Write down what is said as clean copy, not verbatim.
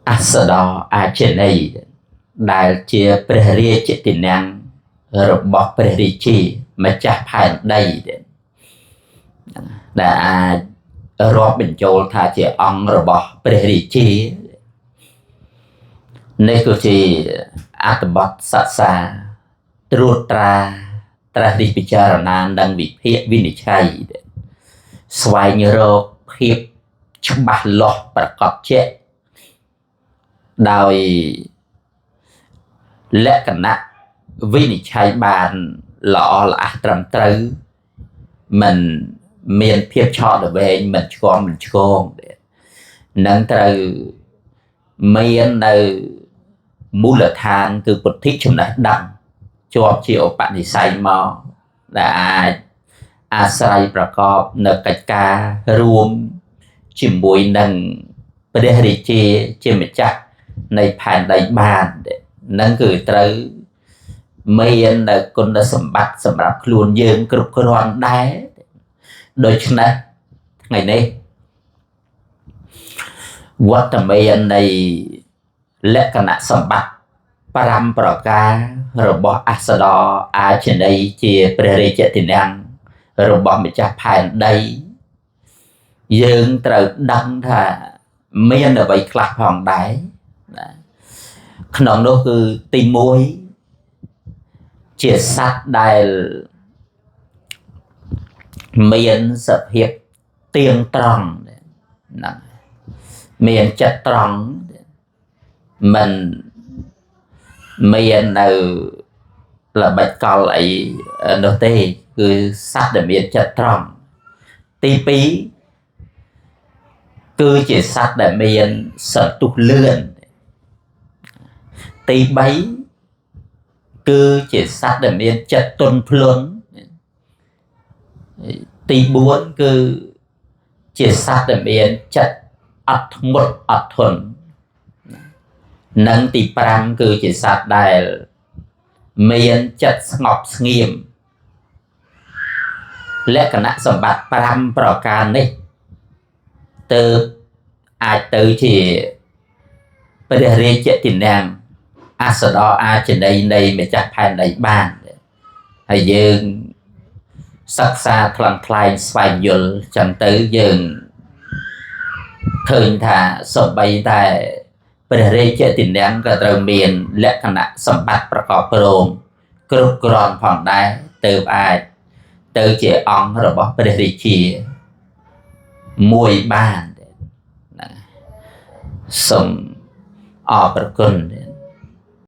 អាសដរអាចេនីដែលជាព្រះរាជទីនាំងរបស់ព្រះរាជាម្ចាស់ផែនដីដែលអាចរាប់បញ្ចូលថាជាអង្គរបស់ព្រះរាជានេះគឺជាអត្ថបទសិក្សាត្រួតត្រាត្រាស់រិះពិចារណានិងវិភាគវិនិច្ឆ័យស្វែងរកភាពច្បាស់លាស់ប្រកបជាក់ដោយលក្ខណៈវិនិច្ឆ័យបានល្អល្អះត្រឹមត្រូវមិនមានភាពឆក់ល្វែងមិនឆ្គងមិនឆ្គងនឹងត្រូវមាននៅមូលដ្ឋានគឺពុទ្ធិចំណេះដឹងជាប់ជាឧបនិស្ស័យមកដែលអាចអាស្រ័យប្រកបនៅកិច្ចការរួមជាមួយនឹងព្រះរាជាជាម្ចាស់នៃផែនដីបាននឹងគឺត្រូវមាននៅគុណសម្បត្តិសម្រាប់ខ្លួនយើងគ្រប់គ្រាន់ដែរដូច្នេះថ្ងៃនេះវត្តមាននៃលក្ខណៈសម្បត្តិ5ប្រការរបស់អសដរអាចេនីជាព្រះរាជទីនាំងរបស់ម្ចាស់ផែនដីយើងត្រូវដឹងថាមានអ្វីខ្លះផងដែរក្នុងនោះគឺទី1ជាសត្វដែលមានសភាពទៀងត្រង់ហ្នឹងមានចិត្តត្រង់មិនមាននៅល្បិចកលអីនោះទេគឺសត្វដែលមានចិត្តត្រង់ទី2គឺជាសត្វដែលមានសន្ទុះលឿនទី3គឺជាសត្វដែលមានចិត្តទន់ភ្លន់ទី4គឺជាសត្វដែលមានចិត្តអត់ធ្មត់អត់ធន់និងទី5គឺជាសត្វដែលមានចិត្តស្ងប់ស្ងៀមលក្ខណៈសម្បត្តិ5ប្រការនេះទើបអាចទៅជាព្រះរាជទីនាំងអសដរអាចេនីនៃម្ចាស់ផែនដីបានហើយយើងសិក្សាថ្លឹងថ្លែងស្វែងយល់ចឹងទៅយើងឃើញថាសូម្បីតែព្រះរាជទីនាំងក៏ត្រូវមានលក្ខណៈសម្បត្តិប្រកបព្រមគ្រប់គ្រាន់ផងដែរទើបអាចទៅជាអង្គរបស់ព្រះរាជាមួយបានសូមអរព្រគុណ